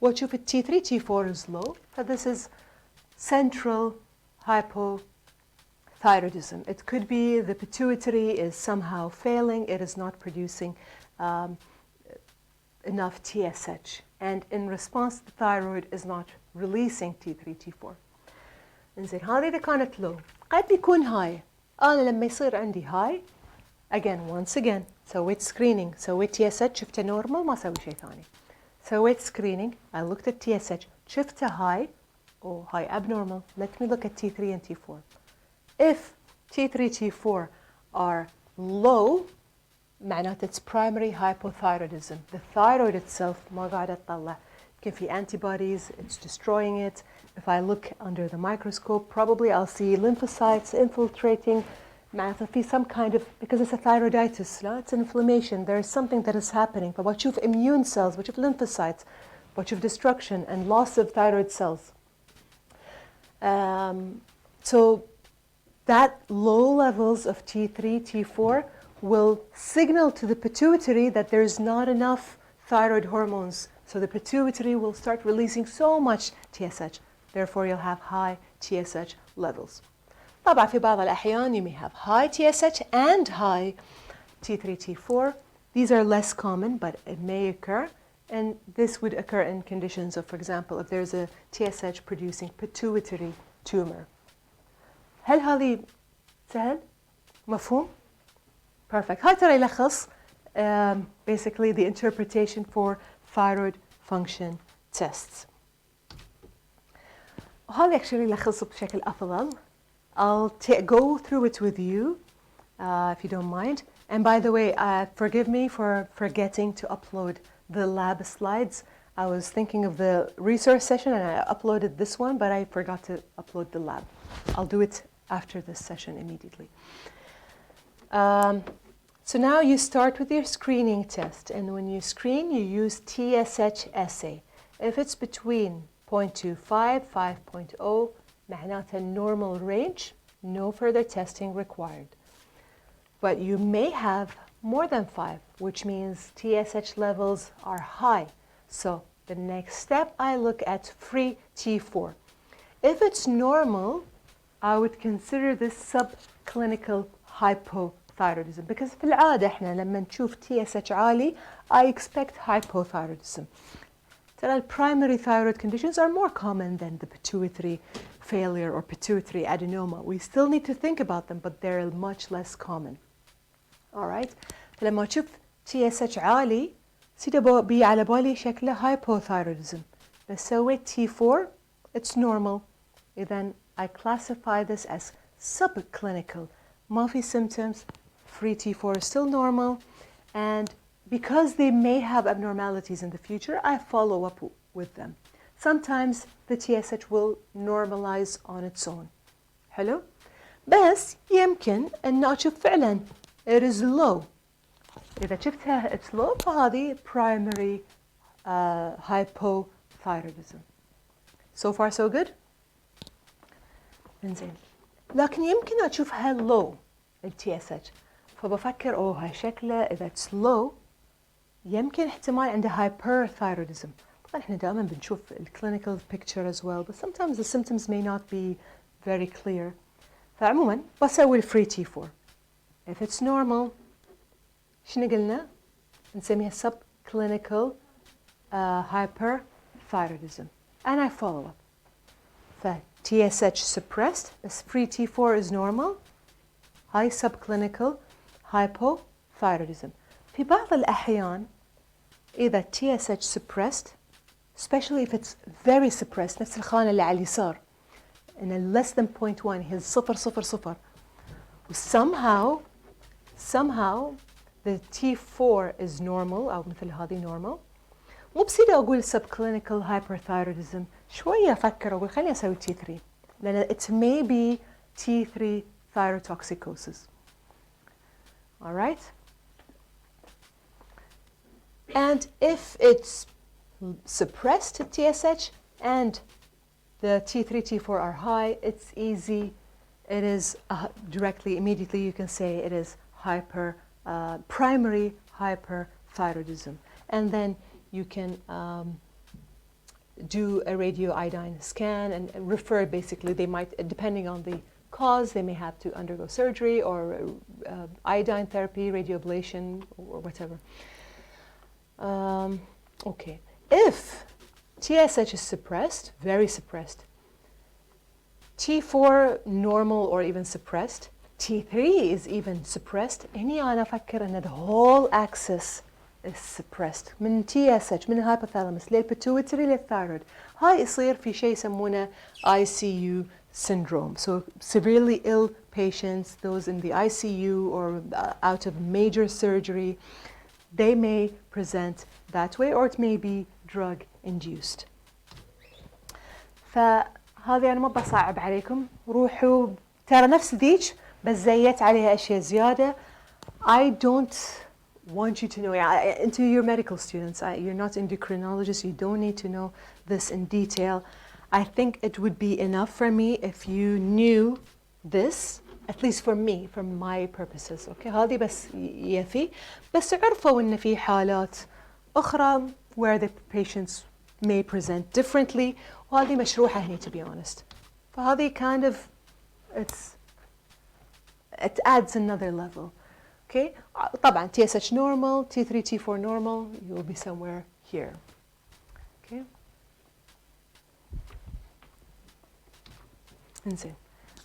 وأشوف ال T3, T4 is low. So this is central hypothyroidism. It could be the pituitary is somehow failing. It is not producing enough TSH. And in response, the thyroid is not releasing T3, T4. إنزين هذه إذا كانت low. قد يكون high. أنا لما يصير عندي high, once again, سويت screening, سويت TSH, شفته normal, ما سوي شيء ثاني. سويت screening, I looked at TSH, شفته high, or high abnormal. Let me look at T3 and T4. If T3, T4 are low, معناته it's primary hypothyroidism. The thyroid itself ما قاعدة تطلع. يمكن في antibodies, it's destroying it. If I look under the microscope, probably I'll see lymphocytes infiltrating. معناته في some kind of, because it's a thyroiditis, لا? It's an inflammation. There is something that is happening. فبتشوف immune cells, بتشوف lymphocytes, بتشوف destruction and loss of thyroid cells. So that low levels of T3, T4 will signal to the pituitary that there's not enough thyroid hormones. So the pituitary will start releasing so much TSH. Therefore, you'll have high TSH levels. طبعا في بعض الأحيان you may have high TSH and high T3, T4. These are less common, but it may occur. And this would occur in conditions of, for example, if there's a TSH producing pituitary tumor. هل هذه سهل؟ مفهوم؟ Perfect. هاي ترى يلخص basically the interpretation for thyroid function tests. وهذا actually يلخص بشكل أفضل. I'll go through it with you if you don't mind. And by the way, forgive me for forgetting to upload the lab slides. I was thinking of the resource session and I uploaded this one, but I forgot to upload the lab. I'll do it after this session immediately. So now you start with your screening test, and when you screen, you use TSH assay. If it's between 0.25, 5.0, معناتها normal range, no further testing required. But you may have more than 5, which means TSH levels are high. So the next step, I look at free T4. If it's normal, I would consider this subclinical hypothyroidism, because في العادة احنا لما نشوف TSH عالي, I expect hypothyroidism. The primary thyroid conditions are more common than the pituitary failure or pituitary adenoma. We still need to think about them, but they're much less common. All right. فلما أشوف TSH عالي, سيدا بي على بالي شكله hypothyroidism. بس سويت T4, it's normal. Then I classify this as subclinical. ما في symptoms, free T4 is still normal, and because they may have abnormalities in the future, I follow up with them. Sometimes the TSH will normalize on its own. حلو؟ بس يمكن أن أشوف فعلا it is low. إذا شفتها it's low فهذه primary hypothyroidism. So far so good? إنزين. لكن يمكن أشوفها low ال TSH. فبفكر هاي شكله إذا it's low يمكن احتمال عنده hyperthyroidism. طبعا احنا دائما بنشوف clinical picture as well, but sometimes the symptoms may not be very clear. فعموما بسوي free T4. If it's normal, شنو قلنا؟ نسميها subclinical hyperthyroidism. And I follow up. TSH suppressed, as free T4 is normal, high subclinical hypothyroidism. في بعض الأحيان إذا TSH suppressed especially if it's very suppressed. نفس الخانة اللي على اليسار in a less than 0.1 هي 0.00. somehow the T4 is normal أو مثل هذه normal. مو بصير أقول subclinical hyperthyroidism، شوية أفكر أقول خليني أسوي T3 لأن it may be T3 thyrotoxicosis. All right? And if it's suppressed TSH and the T3, T4 are high, it's easy. It is directly, immediately you can say it is primary hyperthyroidism. And then you can do a radioiodine scan and refer, basically, they might, depending on the cause, they may have to undergo surgery or iodine therapy, radioablation, or whatever. Okay, if TSH is suppressed, very suppressed, T4 normal or even suppressed, T3 is even suppressed, هني أنا أفكر أن the whole axis is suppressed من TSH من الهايبوثالاموس للبيتويتري للثايرويد. هاي يصير في شيء يسمونه ICU syndrome. So severely ill patients, those in the ICU or out of major surgery, they may present that way, or it may be drug induced. فهذه أنا ما بصعب عليكم، روحوا ترى نفس ذيك بس زيت عليها أشياء زيادة. I don't want you to know, into your medical students, you're not endocrinologists, you don't need to know this in detail. I think it would be enough for me if you knew this, at least for me, for my purposes. Okay, هذه بس يفي، بس تعرفوا إن في حالات أخرى where the patients may present differently، وهذه مشروحة هني to be honest. فهذه kind of, it adds another level. Okay, طبعا TSH normal, T3, T4 normal, you will be somewhere here. Okay. إنزين،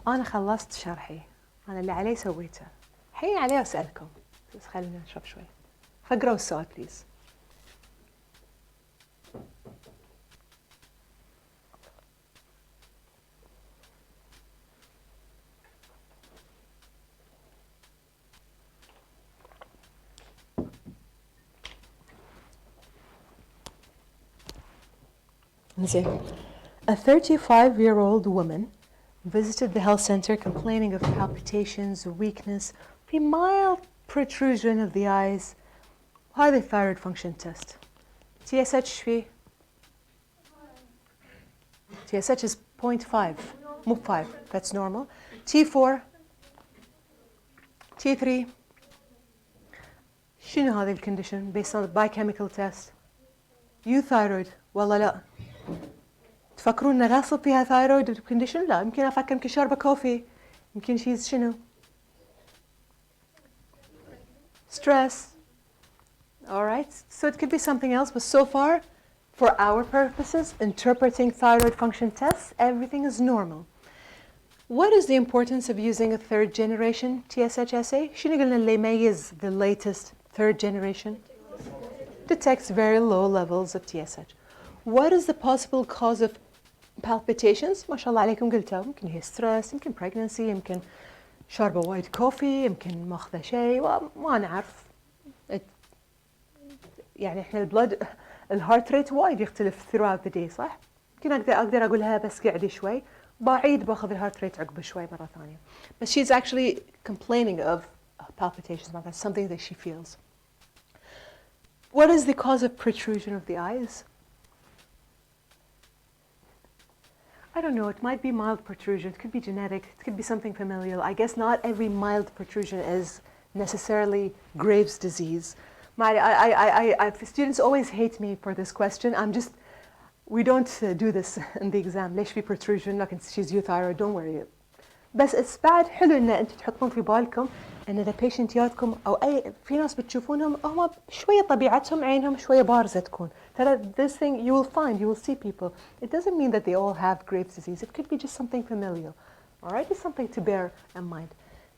أنا خلصت شرحي، أنا اللي علي سويته، الحين علي أسألكم، بس خلينا نشوف شوي. فقروا السؤال please. A 35-year-old woman visited the health center complaining of palpitations, weakness, في mild protrusion of the eyes. هذا thyroid function test. TSH فيه TSH is 0.5 مو 5, that's normal. T4 T3 شنو هذه الكونديشن based on the biochemical test؟ Euthyroid والله لا. تفكرون ان غصب فيها ثايرويد كونديشن؟ لا، يمكن افكر يمكن شاربه كوفي، يمكن شيء شنو؟ stress. All right, so it could be something else, but so far, for our purposes, interpreting thyroid function tests, everything is normal. What is the importance of using a third generation TSH assay? شنو قلنا اللي يميز the latest third generation? Detects very low levels of TSH. What is the possible cause of palpitations؟ ما شاء الله عليكم قلتوا، يمكن هي stress، يمكن pregnancy، يمكن شاربة وايد كوفي، يمكن ماخذة شيء، ما نعرف. يعني احنا البلد الهارت ريت وايد يختلف throughout the day، صح؟ يمكن اقدر اقولها بس قعدي شوي، بعيد باخذ الهارت ريت عقب شوي مرة ثانية. But she's actually complaining of palpitations, that's something that she feels. What is the cause of protrusion of the eyes? I don't know, it might be mild protrusion, it could be genetic, it could be something familial. I guess not every mild protrusion is necessarily Graves' disease. Students always hate me for this question. We don't do this in the exam. ليش في protrusion? Look, she's euthyroid, don't worry. بس it's bad. حلو ان انتم تحطون في بالكم ان the patient ياتكم او اي في ناس بتشوفونهم هم شويه طبيعتهم عينهم شويه بارزه تكون. ترى this thing you will see people. It doesn't mean that they all have Graves' disease. It could be just something familial. All right, it's something to bear in mind.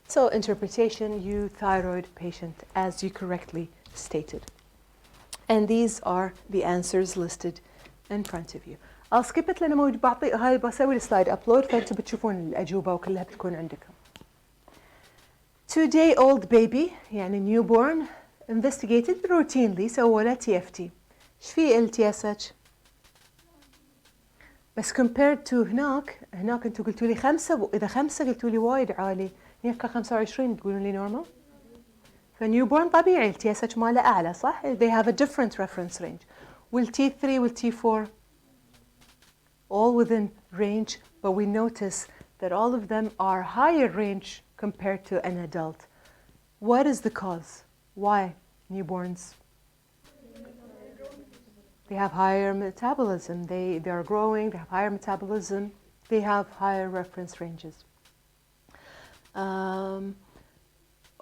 So interpretation, euthyroid patient, as you correctly stated. And these are the answers listed in front of you. I'll skip it لأنه موجود بعطي هاي بسوي السلايد upload فأنتم بتشوفون الأجوبة وكلها بتكون عندكم. 2-day-old baby يعني newborn investigated routinely سووا له TFT. إيش في ال TSH؟ بس compared to هناك أنتم قلتوا لي 5 إذا 5 قلتوا لي وايد عالي. هناك 25 تقولون لي normal. فنيوبورن طبيعي ال TSH ماله أعلى صح؟ They have a different reference range. وال T3 وال T4 all within range, but we notice that all of them are higher range compared to an adult. What is the cause? Why newborns? They have higher metabolism. They are growing, they have higher metabolism, they have higher reference ranges.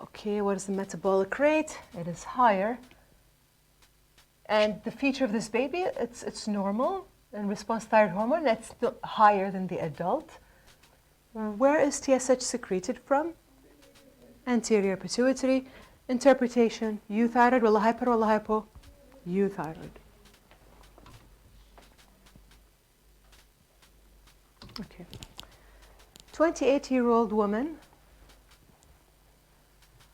Okay, what is the metabolic rate? It is higher. And the feature of this baby, it's normal. In response to thyroid hormone, that's higher than the adult. Where is TSH secreted from? Anterior pituitary. Interpretation, euthyroid ولا hyper ولا hypo? Euthyroid. Okay. 28-year-old woman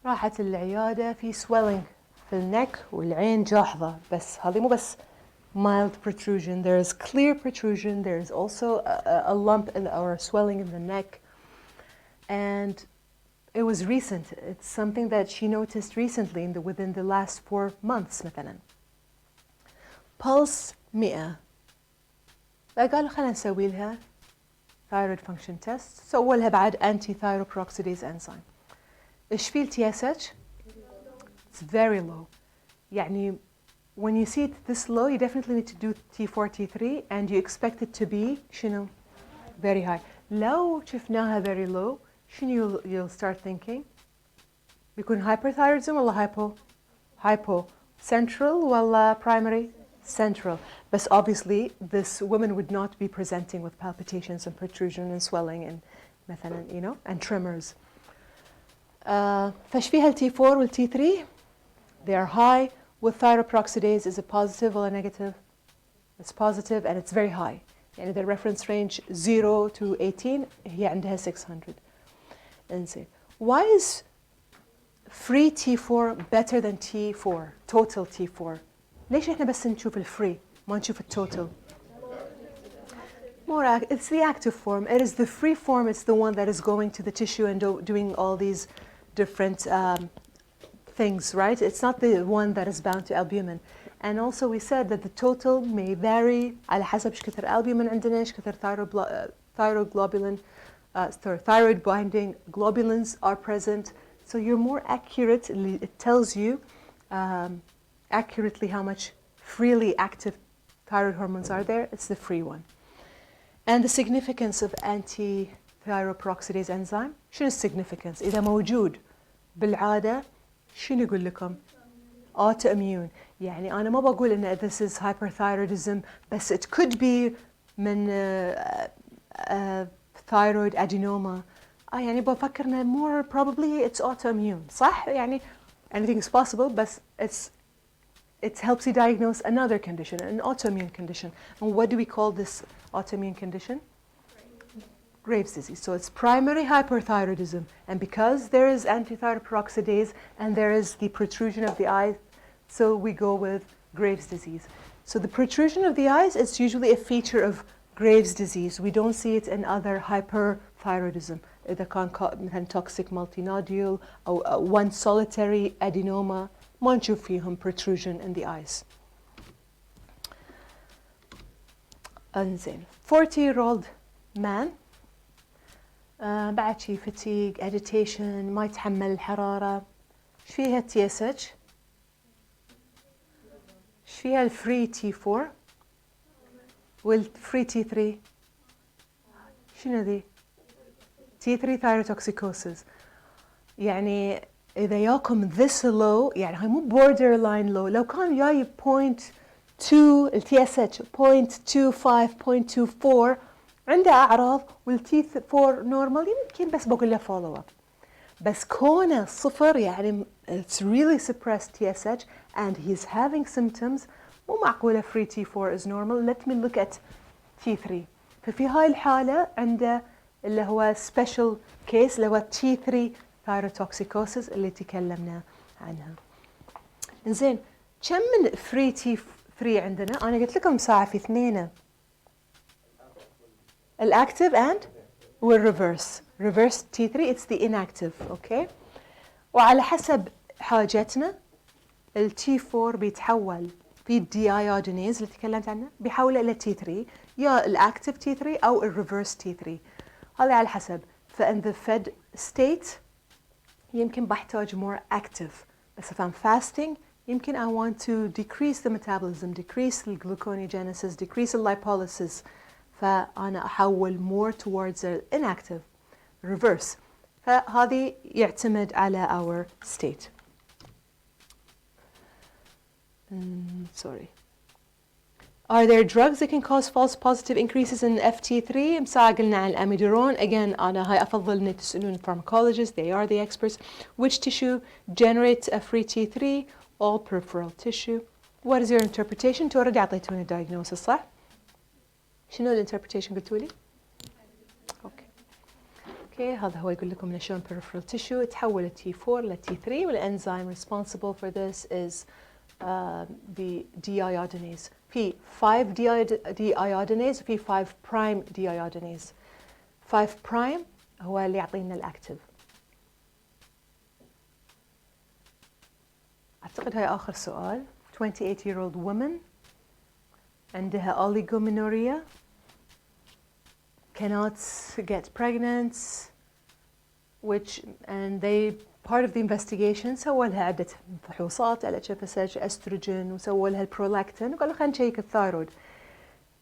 راحت العيادة في swelling في النك والعين جاحظة بس هذه مو بس mild protrusion. There is clear protrusion. There is also a lump or a swelling in the neck. And it was recent. It's something that she noticed recently within the last 4 months مثلا. Pulse 100. فقالوا خلينا نسوي لها thyroid function test. سووا لها بعد anti-thyroperoxidase enzyme. إيش في ال TSH? It's very low. يعني when you see it this low, you definitely need to do T4, T3, and you expect it to be, شنو? Very high. لو شفناها very low, شنو you'll start thinking? بيكون hyperthyroidism ولا hypo? Hypo. Central ولا primary? Central. But obviously, this woman would not be presenting with palpitations and protrusion and swelling and مثلا, you know, and tremors. فاش فيها ال T4 وال T3? They are high. With thyroperoxidase, is it positive or negative? It's positive and it's very high. يعني the reference range 0 to 18 هي عندها 600. انزين. Why is free T4 better than T4, total T4? ليش احنا بس نشوف الفري ما نشوف التوتال؟ It's the active form. It is the free form. It's the one that is going to the tissue and doing all these different things, right? It's not the one that is bound to albumin. And also we said that the total may vary على حسب ايش كثر albumin عندنا ايش كثر thyroid globulin thyroid binding globulins are present. So you're more accurate. It tells you accurately how much freely active thyroid hormones are there. It's the free one. And the significance of anti-thyroperoxidase enzyme. شنو الsignificance؟ إذا موجود بالعادة شنو يقول لكم؟ autoimmune. يعني أنا ما بقول إن this is hyperthyroidism بس it could be من thyroid adenoma. يعني بفكر إنه more probably it's autoimmune. صح؟ يعني anything is possible but it helps you diagnose another condition, an autoimmune condition. And what do we call this autoimmune condition? Graves' disease. So it's primary hyperthyroidism. And because there is anti-thyroperoxidase and there is the protrusion of the eye, so we go with Graves' disease. So the protrusion of the eyes is usually a feature of Graves' disease. We don't see it in other hyperthyroidism. إذا كان مثلا toxic multinodule أو one solitary adenoma ما نشوف فيهم protrusion in the eyes. انزين 40-year-old man بعد شي fatigue, agitation, ما يتحمل الحرارة. ايش فيها TSH؟ ايش فيها الفري T4 والفري T3؟ شنو ذي؟ T3 thyrotoxicosis. يعني إذا ياكم this low يعني هاي مو borderline low. لو كان جاي 0.2 ال TSH 0.25 0.24 عنده أعراض وال T4 normal يمكن بس بقول له follow up. بس كونه صفر يعني it's really suppressed TSH and he's having symptoms مو معقولة free T4 is normal. Let me look at T3. ففي هاي الحالة عنده اللي هو special case اللي هو T3 thyrotoxicosis اللي تكلمنا عنها. إنزين كم من free T3 عندنا؟ أنا قلت لكم ساعة في اثنين. الactive and والreverse. reverse T3 it's the inactive. okay. وعلى حسب حاجتنا ال T4 بيتحول في الديايودينيز اللي تكلمت عنه بيحوله إلى T3 يا الactive T3 أو الreverse T3. هذا على حسب. فإن the fed state يمكن بحتاج more active. بس if I'm fasting يمكن I want to decrease the metabolism, decrease the gluconeogenesis, decrease the lipolysis. فأنا أحول more towards the inactive, reverse. فهذه يعتمد على our state. Sorry. Are there drugs that can cause false positive increases in FT3? مساء قلنا عن الأميدرون. Again أنا هاي أفضل إن تسألون pharmacologists. They are the experts. Which tissue generates a free T3? All peripheral tissue. What is your interpretation? تو already أعطيتوني diagnosis صح؟ شنو الانتربريتيشن قلتوا لي؟ اوكي هذا هو يقول لكم شلون peripheral tissue تحول T4 ل T3 والانزيم responsible for this is the deiodinase. في 5 deiodinase وفي 5 prime deiodinase. 5 prime هو اللي يعطينا الاكتف. اعتقد هاي اخر سؤال. 28-year-old woman عندها oligomenorrhea, cannot get pregnant, and they part of the investigation سووا لها عدة فحوصات على HFSH, استروجين وسووا لها البرولاكتين وقالوا خلينا نشيك الثايرويد.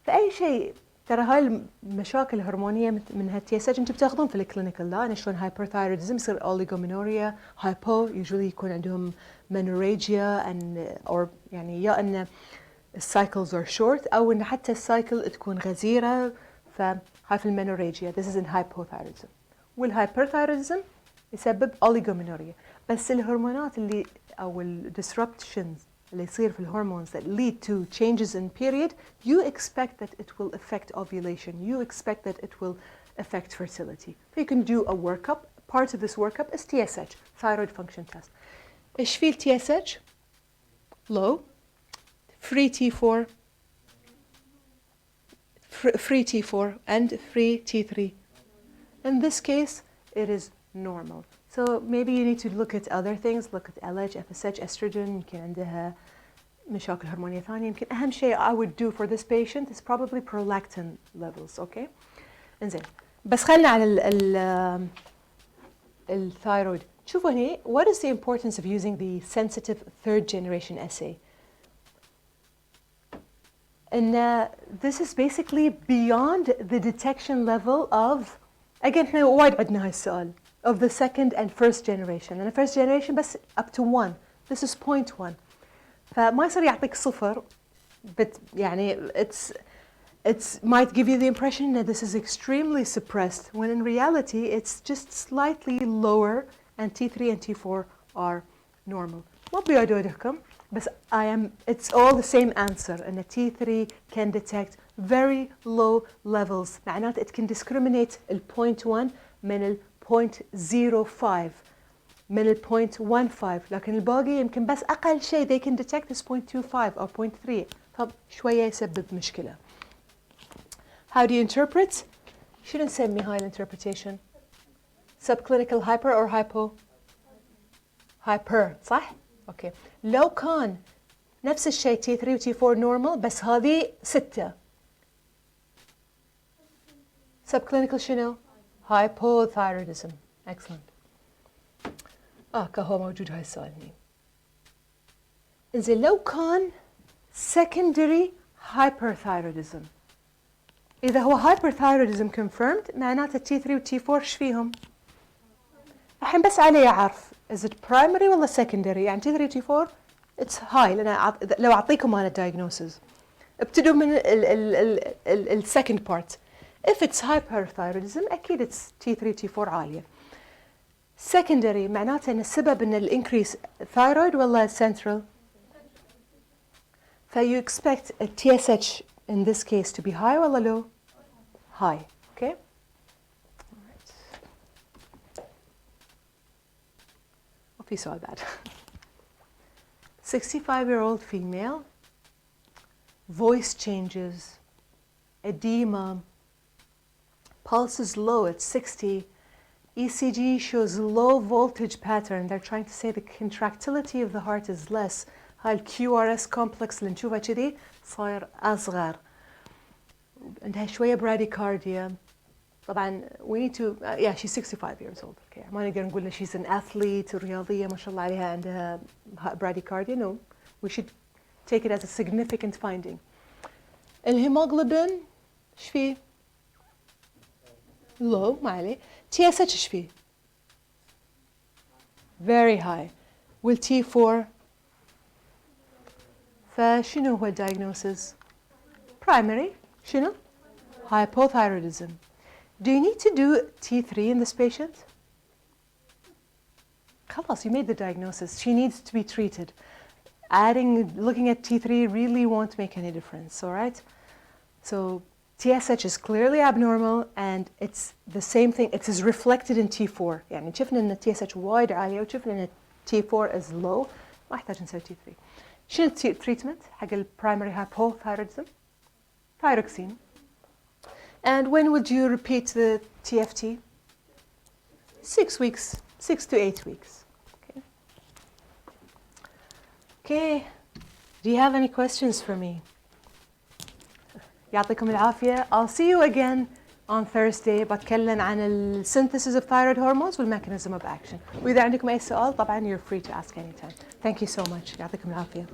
فأي شيء ترى هاي المشاكل الهرمونية منها TSH انتم بتاخذون في الكلينيكال لا أنا شلون hyperthyroidism يصير oligomenorrhea, hypo usually يكون عندهم menorrhagia or يعني يا أن السايكلز are short أو إن حتى السايكل تكون غزيرة فهاي في المينوريجيا. This is in hypothyroidism. والhyperthyroidism يسبب oligomenorrhea. بس الهرمونات اللي أو disruptions اللي يصير في الهرمونز that lead to changes in period, you expect that it will affect ovulation. You expect that it will affect fertility. So you can do a workup. Part of this workup is TSH, thyroid function test. إيش فيه TSH? Low. Free T4, free T4 and free T3. In this case, it is normal. So maybe you need to look at other things, look at LH, FSH, estrogen, يمكن عندها مشاكل هرمونية ثانية. يمكن أهم شيء I would do for this patient is probably prolactin levels, okay? إنزين. بس خلنا على الثايرويد. شوفوا هنا, what is the importance of using the sensitive third generation assay? And this is basically beyond the detection level of, again احنا وايد عندنا هاي السؤال, of the second and first generation. And the first generation بس up to 1. This is 0.1. فما يصير يعطيك صفر, but يعني it's might give you the impression that this is extremely suppressed, when in reality it's just slightly lower and T3 and T4 are normal. ما بيعدودكم, but it's all the same answer, and the T3 can detect very low levels. معناته it can discriminate ال 0.1 من ال 0.05 من ال 0.15, لكن الباقي يمكن بس أقل شيء they can detect is 0.25 أو 0.3. طب شوية يسبب مشكلة. How do you interpret? شنو نسمي هاي الانتربريتيشن؟ subclinical hyper or hypo? hyper, صح؟ اوكي. لو كان نفس الشيء T3 و T4 normal بس هذه 6. subclinical شنو؟ hypothyroidism. excellent. كهو موجود هاي السؤال هنا. إنزين لو كان secondary hyperthyroidism. إذا هو hyperthyroidism confirmed معناته T3 و T4 ايش فيهم؟ الحين بس علي أعرف is it primary ولا secondary. يعني T3 و T4 it's high, لأن لو أعطيكم أنا diagnosis ابتدوا من ال second part. If it's hyperthyroidism أكيد it's T3 و T4 عالية. secondary معناته أن السبب أن الانكريس thyroid ولا central. you expect a TSH in this case to be high or low? High, okay? All right. Hope you saw that. 65-year-old female, voice changes, edema, pulse is low at 60, ECG shows low voltage pattern. They're trying to say the contractility of the heart is less. هاي ال QRS complex اللي نشوفها كذي صاير أصغر. عندها شوية bradycardia. طبعا we need to yeah, she's 65 years old. Okay. ما نقدر نقول she's an athlete رياضية ما شاء الله عليها عندها bradycardia. No, we should take it as a significant finding. الهيموغلوبين ايش فيه؟ low ما عليه. TSH ايش فيه؟ very high. وال T4 فشنو هو الdiagnosis؟ primary شنو؟ hypothyroidism. Do you need to do T3 in this patient? خلاص, you made the diagnosis. She needs to be treated. Looking at T3 really won't make any difference, all right? So TSH is clearly abnormal and it's the same thing. It is reflected in T4. يعني شفنا ان TSH وايد عالية وشفنا ان T4 is low. ما يحتاج نسوي T3. شنو التريتمنت حق primary hypothyroidism? Thyroxine. And when would you repeat the TFT? 6 weeks, 6 to 8 weeks. Okay. Okay. Do you have any questions for me? يعطيكم العافية. I'll see you again on Thursday. بتكلم عن ال synthesis of thyroid hormones وال mechanism of action. وإذا عندكم أي سؤال طبعا you're free to ask anytime. Thank you so much. يعطيكم العافية.